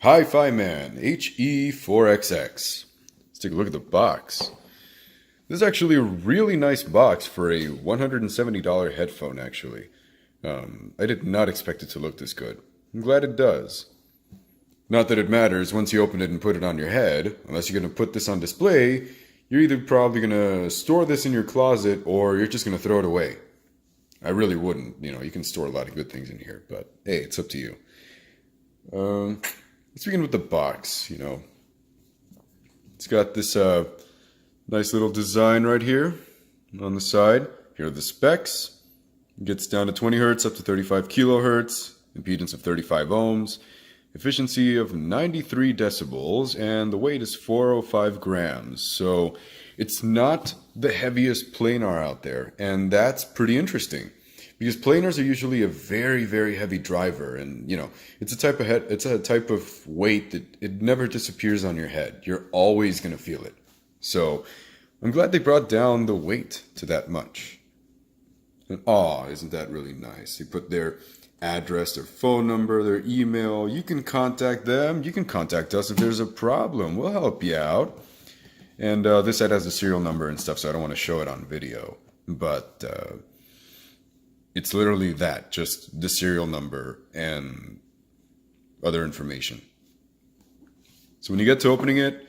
Hifiman HE-4XX. Let's take a look at the box. This is actually a really nice box for a $170 headphone, actually. I did not expect it to look this good. I'm glad it does. Not that it matters once you open it and put it on your head. Unless you're going to put this on display, you're either probably going to store this in your closet or you're just going to throw it away. I really wouldn't. You know, you can store a lot of good things in here, but hey, it's up to you. Let's begin with the box, It's got this nice little design right here on the side. Here are the specs. It gets down to 20 Hertz up to 35 kilohertz, impedance of 35 ohms, efficiency of 93 decibels, and the weight is 405 grams. So it's not the heaviest planar out there, and that's pretty interesting. Because planars are usually a very, very heavy driver, and it's a type of weight that it never disappears on your head. You're always going to feel it. So I'm glad they brought down the weight to that much. And isn't that really nice? They put their address, their phone number, their email. You can contact them. You can contact us if there's a problem. We'll help you out. And this side has a serial number and stuff, so I don't want to show it on video. But it's literally that, just the serial number and other information. So when you get to opening it,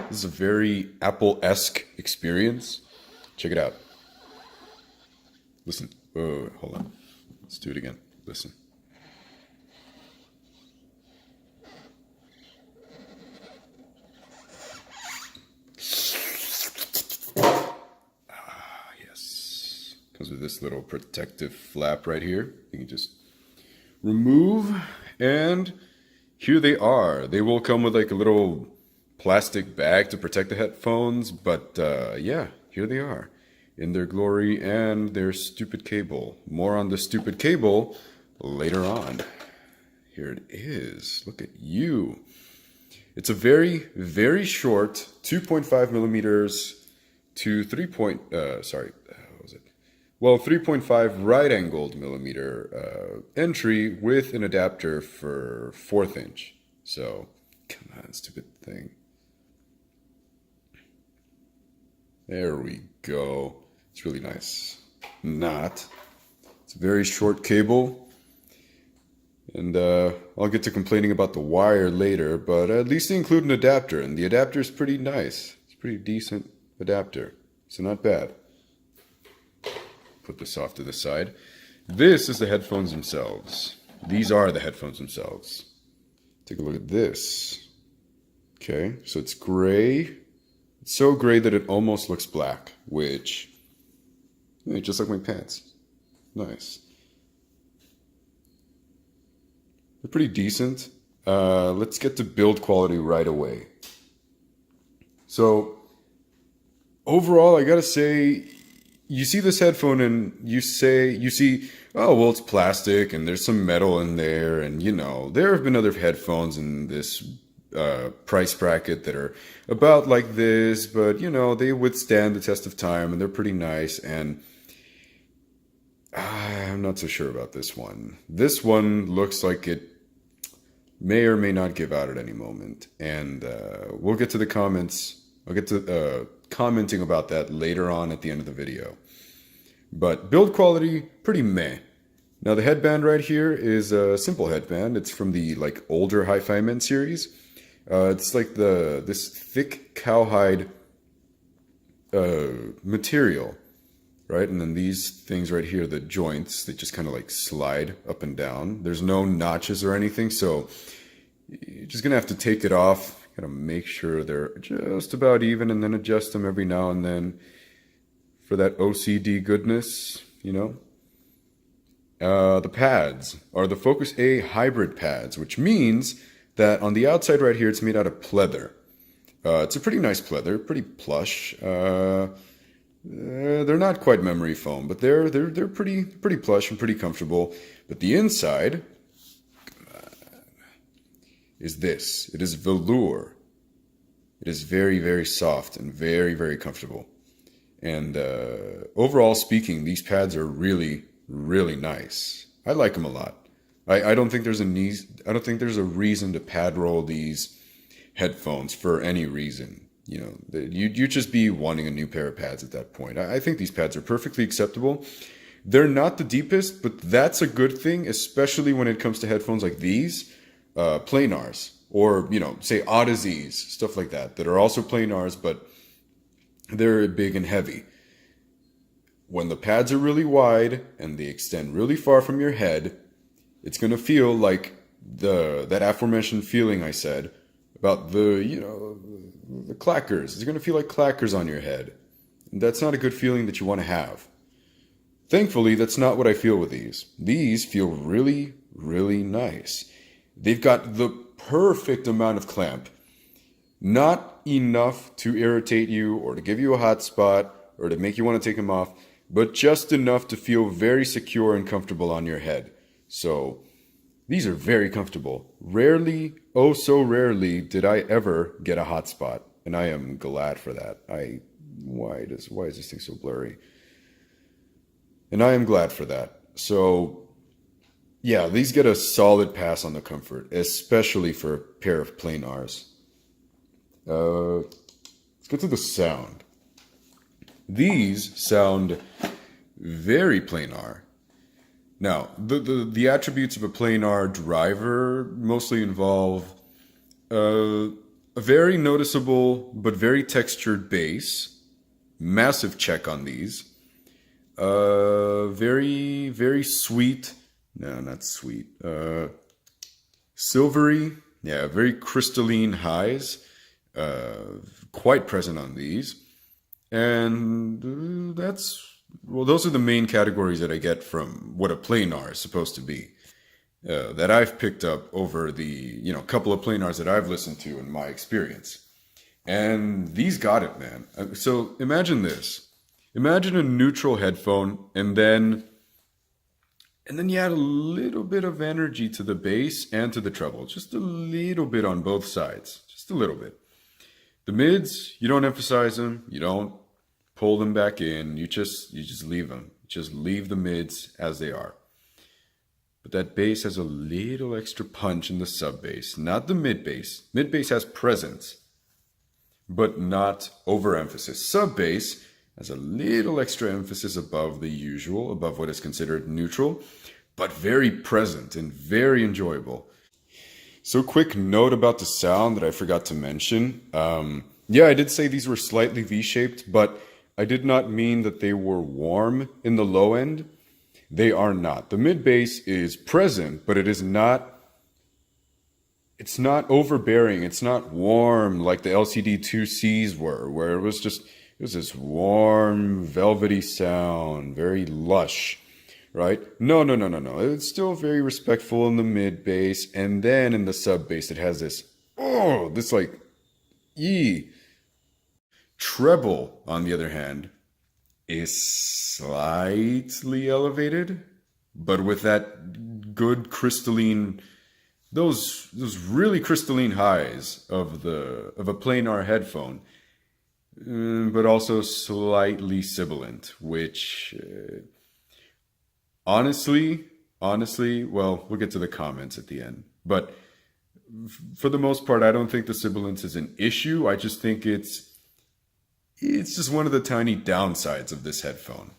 this is a very Apple-esque experience. Check it out. Listen. Oh, hold on. Let's do it again. Listen. Comes with this little protective flap right here. You can just remove, and here they are. They will come with like a little plastic bag to protect the headphones, but yeah, here they are in their glory and their stupid cable. More on the stupid cable later on. Here it is. Look at you. It's a very, very short 2.5 millimeters to 3.5 right-angled millimeter entry with an adapter for 1/4 inch. So, come on, stupid thing. There we go. It's really nice. It's a very short cable. And I'll get to complaining about the wire later, but at least they include an adapter, and the adapter is pretty nice. It's a pretty decent adapter, so not bad. Put this off to the side. This is the headphones themselves. These are the headphones themselves. Take a look at this. Okay, so it's gray. It's so gray that it almost looks black, which, just like my pants. Nice. They're pretty decent. Let's get to build quality right away. So, overall, I gotta say, you see this headphone and you see, oh, well, it's plastic and there's some metal in there. And, there have been other headphones in this price bracket that are about like this, but, they withstand the test of time and they're pretty nice. And I'm not so sure about this one. This one looks like it may or may not give out at any moment. And we'll get to the comments. I'll get to commenting about that later on at the end of the video. But build quality, pretty meh. Now the headband right here is a simple headband. It's from the older Hifiman series. It's like this thick cowhide material, right? And then these things right here, the joints, they just kind of slide up and down. There's no notches or anything, so you're just gonna have to take it off. Gotta make sure they're just about even and then adjust them every now and then for that OCD goodness, The pads are the Focus A hybrid pads, which means that on the outside right here, it's made out of pleather. It's a pretty nice pleather, pretty plush. They're not quite memory foam, but they're pretty plush and pretty comfortable. But the inside is this. It is velour. It is very, very soft and very, very comfortable. And overall speaking, these pads are really, really nice. I like them a lot. I don't think there's a need, I don't think there's a reason to pad roll these headphones for any reason. You know, you'd just be wanting a new pair of pads at that point. I think these pads are perfectly acceptable. They're not the deepest, but that's a good thing, especially when it comes to headphones like these, planars, or, you know, say Audeze's, stuff like that are also planars, but they're big and heavy. When the pads are really wide and they extend really far from your head, it's going to feel like that aforementioned feeling I said about the clackers. It's going to feel like clackers on your head. And that's not a good feeling that you want to have. Thankfully, that's not what I feel with these. These feel really, really nice. They've got the perfect amount of clamp. Not enough to irritate you or to give you a hot spot or to make you want to take them off, but just enough to feel very secure and comfortable on your head. So these are very comfortable. Rarely, oh so rarely, did I ever get a hot spot, and I am glad for that. Why is this thing so blurry? And I am glad for that. So yeah, these get a solid pass on the comfort, especially for a pair of planars. Let's get to the sound. These sound very planar. Now, the attributes of a planar driver mostly involve a very noticeable but very textured bass, massive check on these, very, very sweet, no, not sweet, silvery, yeah, very crystalline highs, quite present on these, and those are the main categories that I get from what a planar is supposed to be, that I've picked up over the couple of planars that I've listened to in my experience. And these got it, man. So imagine this. Imagine a neutral headphone, and then you add a little bit of energy to the bass and to the treble. Just a little bit on both sides. Just a little bit. The mids, you don't emphasize them. You don't pull them back in. You just leave them. Just leave the mids as they are. But that bass has a little extra punch in the sub bass, not the mid bass. Mid bass has presence, but not overemphasis. Sub bass has a little extra emphasis above the usual, above what is considered neutral, but very present and very enjoyable. So quick note about the sound that I forgot to mention. Yeah, I did say these were slightly V-shaped, but I did not mean that they were warm in the low end. They are not. The mid bass is present, but it's not overbearing. It's not warm like the LCD-2Cs were, where it was this warm, velvety sound, very lush, right? No. It's still very respectful in the mid bass, and then in the sub bass it has this like treble, on the other hand, is slightly elevated, but with that good crystalline, those really crystalline highs of a planar headphone, but also slightly sibilant, which honestly, well, we'll get to the comments at the end, but for the most part, I don't think the sibilance is an issue. I just think it's just one of the tiny downsides of this headphone.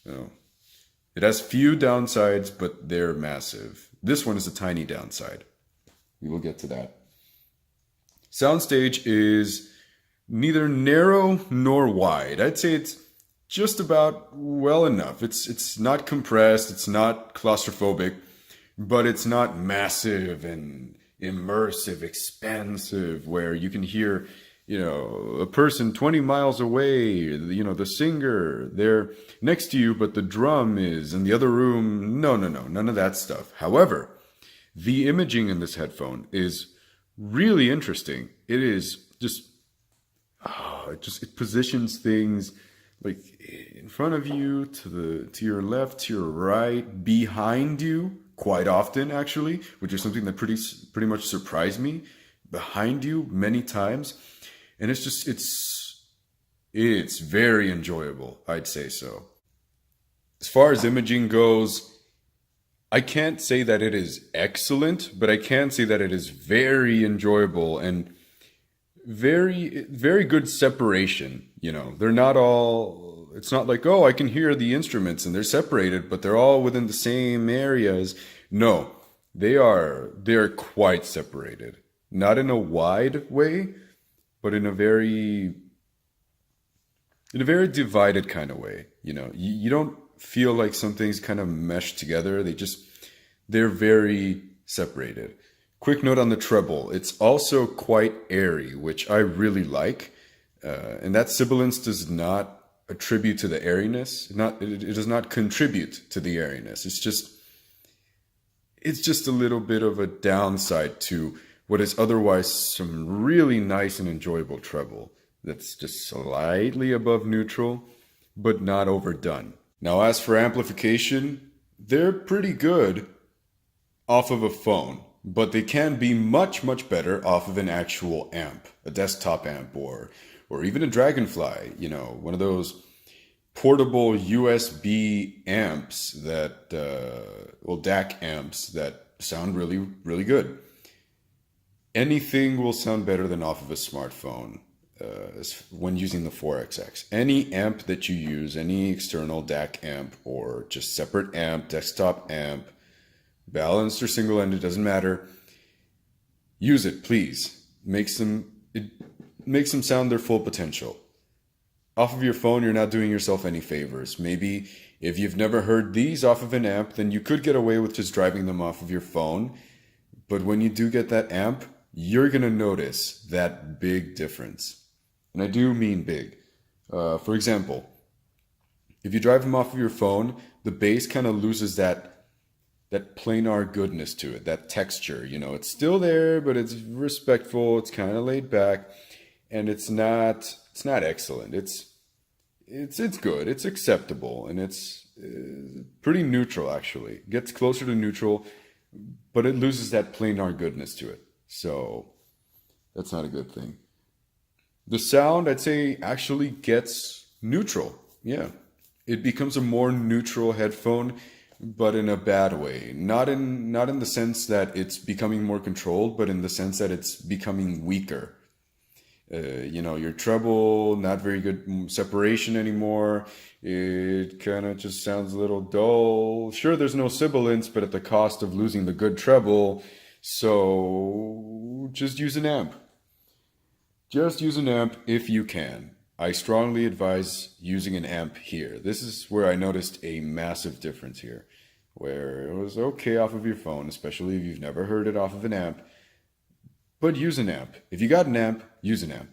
It has few downsides, but they're massive. This one is a tiny downside. We will get to that. Soundstage is neither narrow nor wide. I'd say it's just about well enough. It's not compressed, it's not claustrophobic, but it's not massive and immersive, expansive, where you can hear a person 20 miles away, the singer, they're next to you, but the drum is in the other room. No, none of that stuff. However, the imaging in this headphone is really interesting. It is it positions things like in front of you, to your left, to your right, behind you, quite often actually, which is something that pretty much surprised me. Behind you many times. And it's very enjoyable, I'd say so. As far as imaging goes, I can't say that it is excellent, but I can say that it is very enjoyable and very good separation. You know, they're not all, it's not like, oh, I can hear the instruments and they're separated, but they're all within the same areas. No, they're quite separated. Not in a wide way, but in a very divided kind of way. You know, you don't feel like some things kind of mesh together. They're very separated. Quick note on the treble. It's also quite airy, which I really like. And that sibilance does not attribute to the airiness. It does not contribute to the airiness. It's just a little bit of a downside to what is otherwise some really nice and enjoyable treble. That's just slightly above neutral, but not overdone. Now, as for amplification, they're pretty good off of a phone, but they can be much, much better off of an actual amp, a desktop amp, or even a Dragonfly, you know, one of those portable USB amps that, DAC amps that sound really, really good. Anything will sound better than off of a smartphone when using the 4XX. Any amp that you use, any external DAC amp or just separate amp, desktop amp, balanced or single-ended, doesn't matter. Use it, please. It makes them sound their full potential. Off of your phone, you're not doing yourself any favors. Maybe if you've never heard these off of an amp, then you could get away with just driving them off of your phone. But when you do get that amp, you're going to notice that big difference. And I do mean big. For example, if you drive them off of your phone, the bass kind of loses that planar goodness to it, that texture. You know, it's still there, but it's respectful, it's kind of laid back, and it's not excellent. It's good, it's acceptable, and it's pretty neutral, actually. It gets closer to neutral, but it loses that planar goodness to it. So that's not a good thing. The sound, I'd say, actually gets neutral. Yeah. It becomes a more neutral headphone, but in a bad way. Not in the sense that it's becoming more controlled, but in the sense that it's becoming weaker. You know, your treble, not very good separation anymore. It kind of just sounds a little dull. Sure, there's no sibilance, but at the cost of losing the good treble. So just use an amp. Just use an amp if you can. I strongly advise using an amp here. This is where I noticed a massive difference here, where it was okay off of your phone, especially if you've never heard it off of an amp. But use an amp. If you got an amp, use an amp.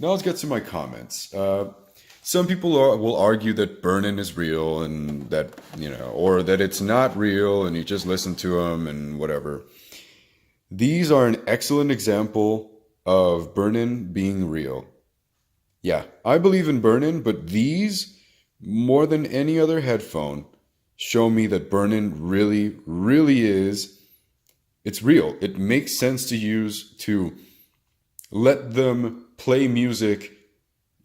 Now let's get to my comments. Some people will argue that burn-in is real and that, you know, or that it's not real and you just listen to them and whatever. These are an excellent example of burn-in being real. Yeah, I believe in burn-in, but these, more than any other headphone, show me that burn-in really, really is, it's real. It makes sense to use, to let them play music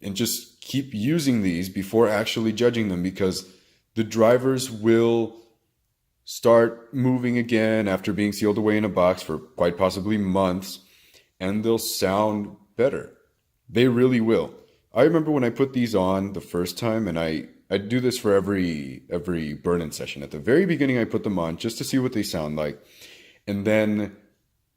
and just keep using these before actually judging them, because the drivers will start moving again after being sealed away in a box for quite possibly months, and they'll sound better. They really will. I remember when I put these on the first time, and I do this for every burn-in session. At the very beginning, I put them on just to see what they sound like, and then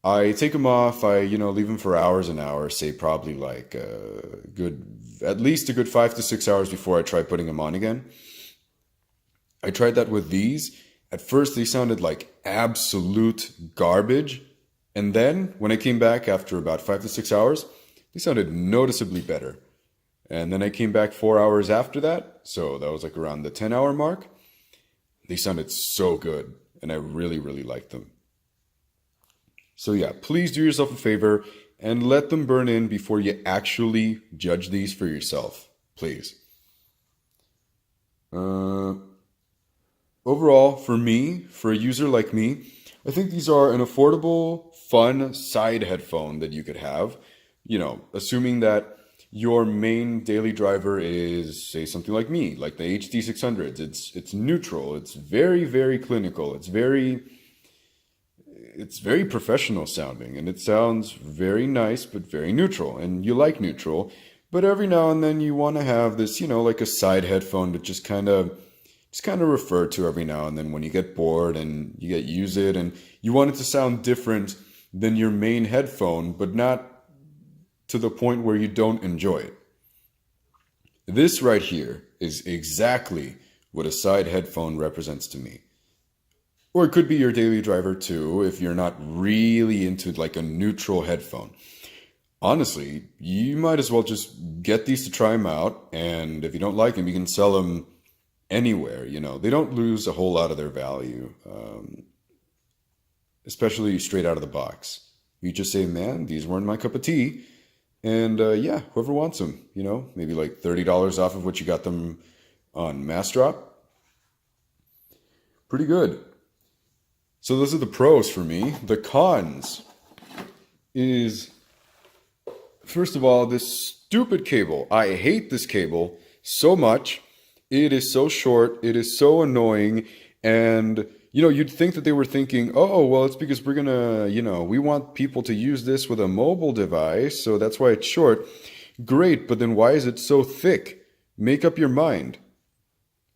I take them off. I leave them for hours and hours, say probably like at least a good 5 to 6 hours before I try putting them on again. I tried that with these. At first, they sounded like absolute garbage. And then, when I came back after about 5 to 6 hours, they sounded noticeably better. And then I came back 4 hours after that, so that was like around the 10-hour mark. They sounded so good, and I really, really liked them. So yeah, please do yourself a favor and let them burn in before you actually judge these for yourself. Please. Overall, for me, for a user like me, I think these are an affordable, fun side headphone that you could have. You know, assuming that your main daily driver is, say, something like me, like the HD600s. It's neutral. It's very, very clinical. It's very professional sounding, and it sounds very nice, but very neutral. And you like neutral, but every now and then you want to have this, you know, like a side headphone to just kind of refer to every now and then when you get bored and you use it, and you want it to sound different than your main headphone, but not to the point where you don't enjoy it. This right here is exactly what a side headphone represents to me. Or it could be your daily driver too, if you're not really into like a neutral headphone. Honestly, you might as well just get these to try them out, and if you don't like them, you can sell them anywhere. You know, they don't lose a whole lot of their value, especially straight out of the box. You just say, man, these weren't my cup of tea. And yeah, whoever wants them, you know, maybe like $30 off of what you got them on Massdrop. Pretty good. So those are the pros for me. The cons is, first of all, this stupid cable. I hate this cable so much. It is so short. It is so annoying. And, you know, you'd think that they were thinking, oh, well, it's because we're going to, you know, we want people to use this with a mobile device, so that's why it's short. Great, but then why is it so thick? Make up your mind.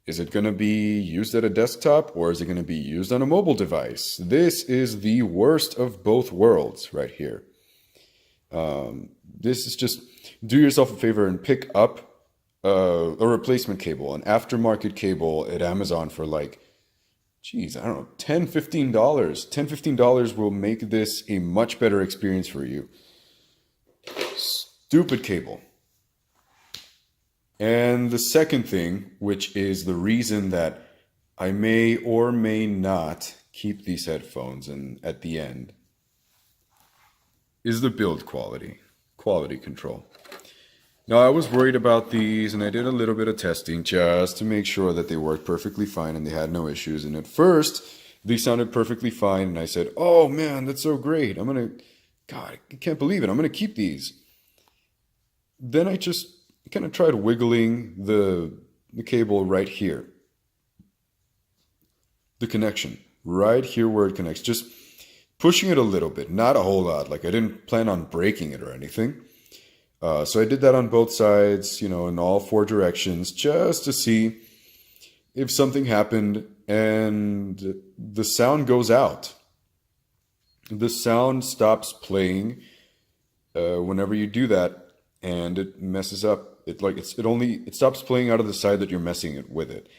Is it going to be used at a desktop, or is it going to be used on a mobile device? This is the worst of both worlds right here. This is just, do yourself a favor and pick up a replacement cable, an aftermarket cable at Amazon for like, geez, I don't know, $10, $15. $10, $15 will make this a much better experience for you. Stupid cable. And the second thing, which is the reason that I may or may not keep these headphones and at the end, is the build quality control. Now, I was worried about these, and I did a little bit of testing just to make sure that they worked perfectly fine and they had no issues. And at first, they sounded perfectly fine, and I said, oh man, that's so great. God, I can't believe it. I'm going to keep these. Then I just kind of tried wiggling the cable right here. The connection, right here where it connects. Just pushing it a little bit, not a whole lot. Like I didn't plan on breaking it or anything. So I did that on both sides, you know, in all four directions, just to see if something happened and the sound goes out. The sound stops playing whenever you do that, and it messes up. It stops playing out of the side that you're messing it with it.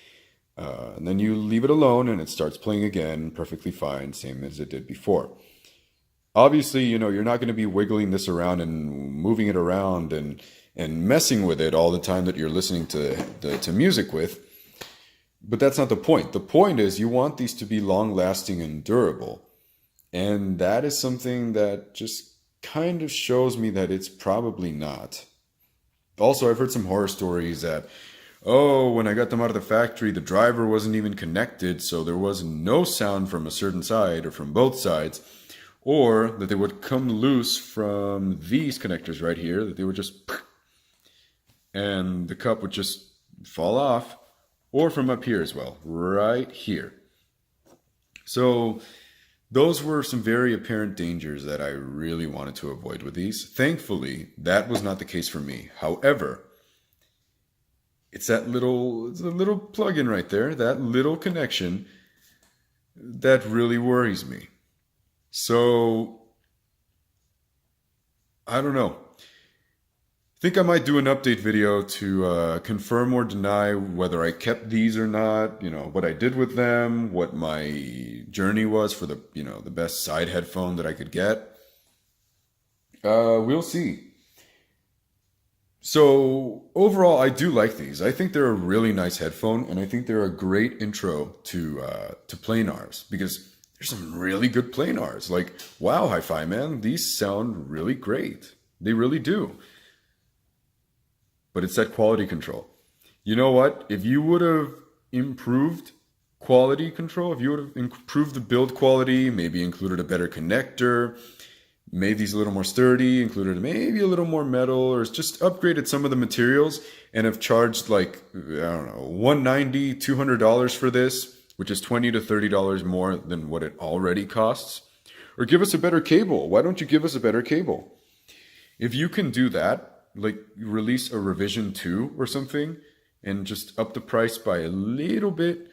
And then you leave it alone and it starts playing again perfectly fine, same as it did before. Obviously, you know, you're not going to be wiggling this around and moving it around and messing with it all the time that you're listening to music with. But that's not the point. The point is you want these to be long-lasting and durable. And that is something that just kind of shows me that it's probably not. Also, I've heard some horror stories that, oh, when I got them out of the factory, the driver wasn't even connected, so there was no sound from a certain side or from both sides. Or that they would come loose from these connectors right here, that they would just, and the cup would just fall off, or from up here as well, right here. So those were some very apparent dangers that I really wanted to avoid with these. Thankfully, that was not the case for me. However, it's a little plug-in right there, that little connection that really worries me. So, I don't know. I think I might do an update video to confirm or deny whether I kept these or not, you know, what I did with them, what my journey was for the, you know, the best side headphone that I could get. We'll see. So, overall, I do like these. I think they're a really nice headphone, and I think they're a great intro to planars, because there's some really good planars. Like, wow, hi-fi, man, these sound really great. They really do. But it's that quality control. You know what? If you would have improved quality control, if you would have improved the build quality, maybe included a better connector, made these a little more sturdy, included maybe a little more metal, or just upgraded some of the materials and have charged like, I don't know, $190, $200 for this, which is $20 to $30 more than what it already costs. Or give us a better cable. Why don't you give us a better cable? If you can do that, like release a revision 2 or something and just up the price by a little bit,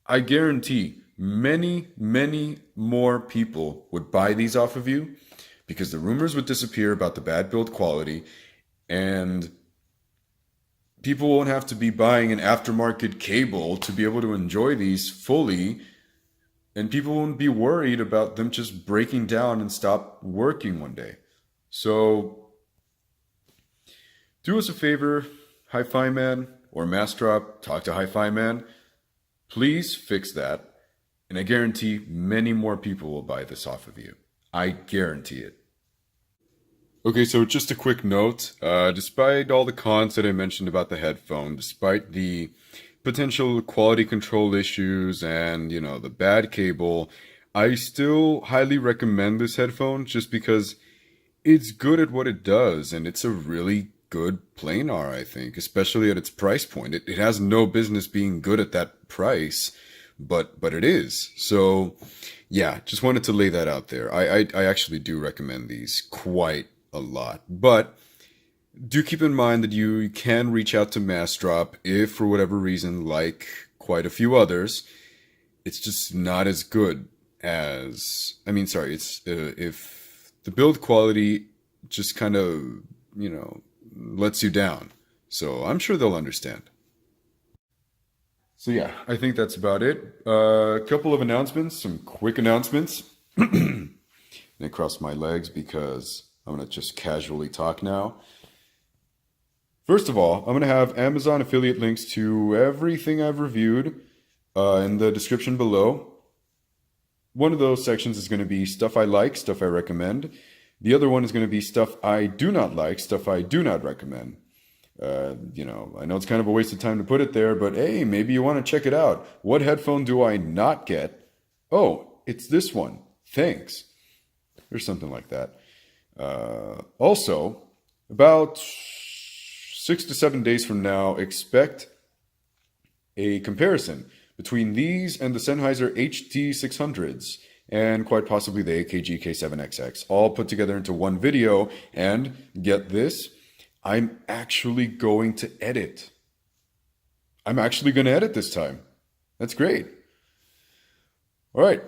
I guarantee many, many more people would buy these off of you, because the rumors would disappear about the bad build quality, and people won't have to be buying an aftermarket cable to be able to enjoy these fully, and people won't be worried about them just breaking down and stop working one day. So do us a favor, Hifiman or Massdrop, talk to Hifiman. Please fix that, and I guarantee many more people will buy this off of you. I guarantee it. Okay, so just a quick note. Despite all the cons that I mentioned about the headphone, despite the potential quality control issues and, the bad cable, I still highly recommend this headphone just because it's good at what it does, and it's a really good planar, I think, especially at its price point. It has no business being good at that price, but it is. So yeah, just wanted to lay that out there. I actually do recommend these quite a lot, but do keep in mind that you can reach out to Massdrop if for whatever reason, like quite a few others, it's just not as good as, it's if the build quality just kind of, lets you down. So I'm sure they'll understand. So yeah, I think that's about it. A couple of announcements, some quick announcements. And I cross my legs because I'm going to just casually talk now. First of all, I'm going to have Amazon affiliate links to everything I've reviewed in the description below. One of those sections is going to be stuff I like, stuff I recommend. The other one is going to be stuff I do not like, stuff I do not recommend. I know it's kind of a waste of time to put it there, but hey, maybe you want to check it out. What headphone do I not get? Oh, it's this one. Thanks. Or something like that. Also, about 6 to 7 days from now, expect a comparison between these and the Sennheiser HD600s, and quite possibly the AKG K7XX, all put together into one video. And get this, I'm actually going to edit. I'm actually going to edit this time. That's great. All right.